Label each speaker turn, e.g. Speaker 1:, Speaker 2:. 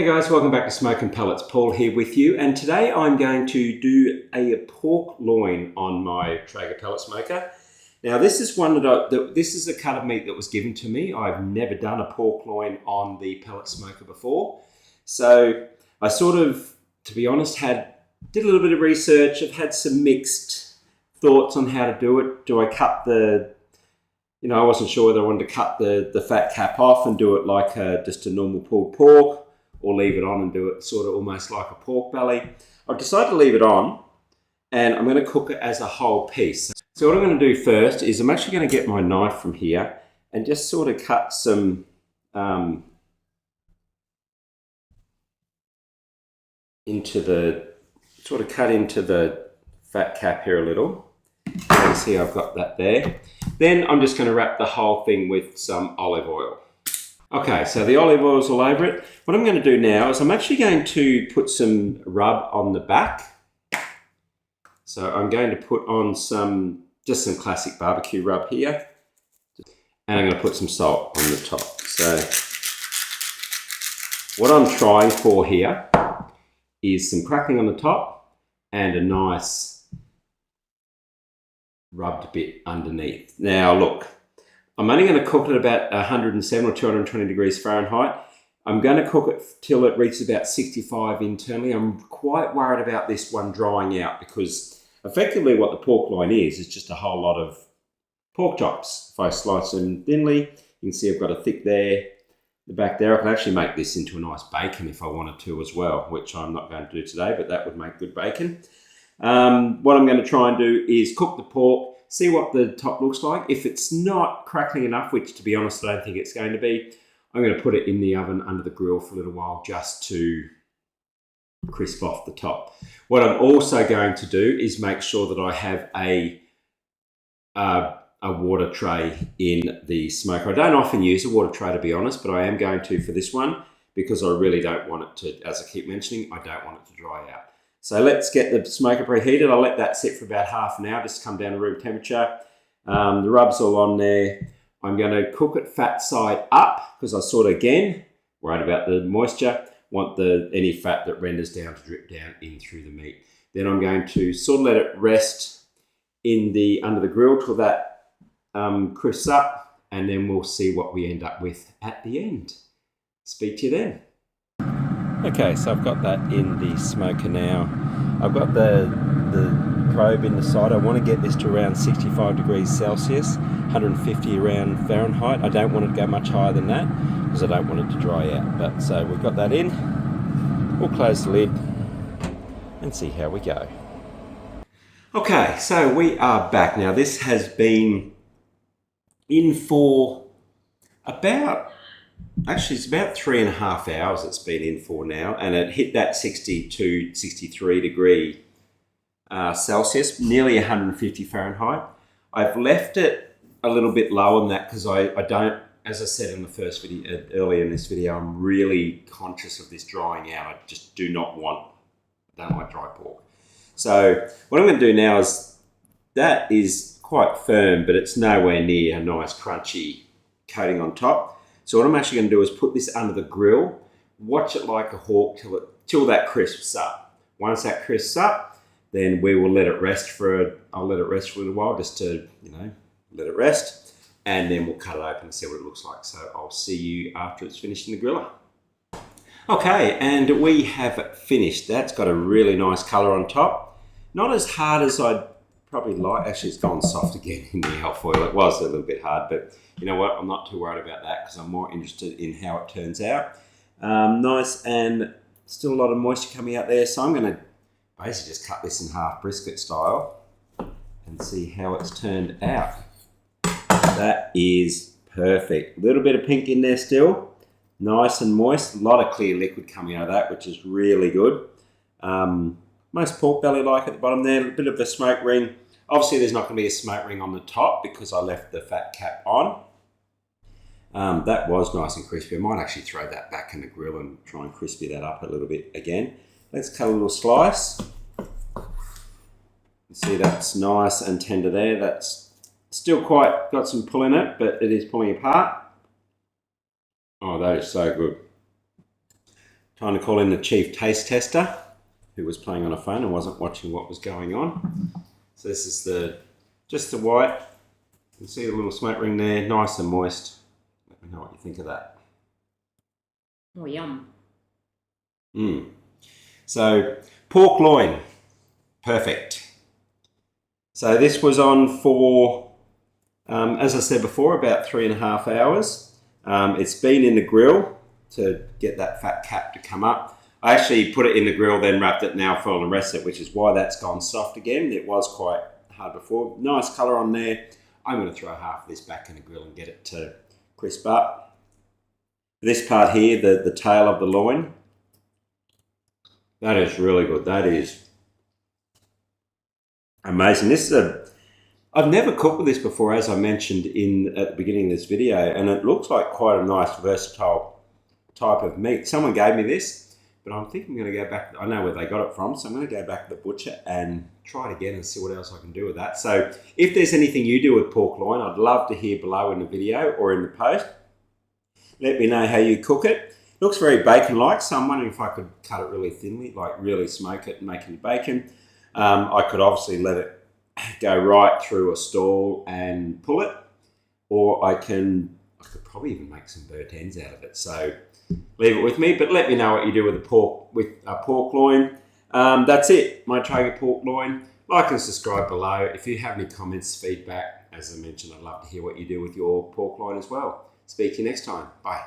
Speaker 1: Hey guys, welcome back to Smoking Pellets. Paul here with you, and today I'm going to do a pork loin on my Traeger Pellet Smoker. Now this is one this is a cut of meat that was given to me. I've never done a pork loin on the Pellet Smoker before. So I sort of, to be honest, did a little bit of research. I've had some mixed thoughts on how to do it. Do I cut I wasn't sure whether I wanted to cut the fat cap off and do it like just a normal pulled pork, or leave it on and do it sort of almost like a pork belly. I've decided to leave it on, and I'm going to cook it as a whole piece. So what I'm going to do first is I'm actually going to get my knife from here and just sort of cut some into the fat cap here a little. You can see I've got that there. Then I'm just going to wrap the whole thing with some olive oil. Okay, so the olive oil's all over it. What I'm going to do now is I'm actually going to put some rub on the back. So I'm going to put on just some classic barbecue rub here. And I'm going to put some salt on the top. So what I'm trying for here is some crackling on the top and a nice rubbed bit underneath. Now look, I'm only going to cook it at about 107 or 220 degrees Fahrenheit. I'm going to cook it till it reaches about 65 internally. I'm quite worried about this one drying out because effectively what the pork loin is just a whole lot of pork chops. If I slice them thinly, you can see I've got a thick there, the back there. I can actually make this into a nice bacon if I wanted to as well, which I'm not going to do today, but that would make good bacon. What I'm going to try and do is cook the pork, see what the top looks like. If it's not crackling enough, which to be honest, I don't think it's going to be, I'm going to put it in the oven under the grill for a little while just to crisp off the top. What I'm also going to do is make sure that I have a water tray in the smoker. I don't often use a water tray, to be honest, but I am going to for this one because I really don't want it to, as I keep mentioning, I don't want it to dry out. So let's get the smoker preheated. I'll let that sit for about half an hour, just to come down to room temperature. The rub's all on there. I'm going to cook it fat side up because I sort of, again, worried about the moisture, want any fat that renders down to drip down in through the meat. Then I'm going to sort of let it rest under the grill till that crisps up, and then we'll see what we end up with at the end. Speak to you then. Okay, so I've got that in the smoker now. I've got the probe in the side. I want to get this to around 65 degrees Celsius, 150 around Fahrenheit. I don't want it to go much higher than that because I don't want it to dry out. But so we've got that in. We'll close the lid and see how we go. Okay, so we are back now. This has been in for it's about 3.5 hours it's been in for now, and it hit that 62, 63 degree Celsius, nearly 150 Fahrenheit. I've left it a little bit lower than that because I don't, as I said in the first video, earlier in this video, I'm really conscious of this drying out. I just I don't like dry pork. So what I'm going to do now is, that is quite firm, but it's nowhere near a nice crunchy coating on top. So what I'm actually going to do is put this under the grill, watch it like a hawk till that crisps up. Once that crisps up, then we will let it rest I'll let it rest for a little while just to, let it rest. And then we'll cut it open and see what it looks like. So I'll see you after it's finished in the griller. Okay, and we have finished. That's got a really nice color on top. Not as hard as I'd probably like. Actually, it's gone soft again in the alfoil. It was a little bit hard, but you know what? I'm not too worried about that because I'm more interested in how it turns out. Nice, and still a lot of moisture coming out there. So I'm going to basically just cut this in half brisket style and see how it's turned out. That is perfect. A little bit of pink in there still. Nice and moist. A lot of clear liquid coming out of that, which is really good. Most pork belly like at the bottom there. A bit of a smoke ring. Obviously, there's not going to be a smoke ring on the top because I left the fat cap on. That was nice and crispy. I might actually throw that back in the grill and try and crispy that up a little bit again. Let's cut a little slice. See, that's nice and tender there. That's still quite got some pull in it, but it is pulling apart. Oh, that is so good. Trying to call in the chief taste tester, who was playing on a phone and wasn't watching what was going on. So this is just the white. You can see the little smoke ring there, nice and moist. Let me know what you think of that.
Speaker 2: Oh, yum.
Speaker 1: So, pork loin, perfect. So this was on for, as I said before, about 3.5 hours. It's been in the grill to get that fat cap to come up. I actually put it in the grill, then wrapped it now for and rest it, which is why that's gone soft again. It was quite hard before. Nice colour on there. I'm going to throw half of this back in the grill and get it to crisp up. This part here, the tail of the loin, that is really good. That is amazing. This is I've never cooked with this before, as I mentioned at the beginning of this video, and it looks like quite a nice versatile type of meat. Someone gave me this, but I'm thinking I'm going to go back. I know where they got it from, so I'm going to go back to the butcher and try it again and see what else I can do with that. So if there's anything you do with pork loin, I'd love to hear below in the video or in the post. Let me know how you cook it. It looks very bacon-like, so I'm wondering if I could cut it really thinly, like really smoke it and make it bacon. I could obviously let it go right through a stall and pull it, or I could probably even make some burnt ends out of it. So leave it with me, but let me know what you do with a pork loin. That's it, my Traeger pork loin. Like and subscribe below. If you have any comments, feedback, as I mentioned, I'd love to hear what you do with your pork loin as well. Speak to you next time. Bye.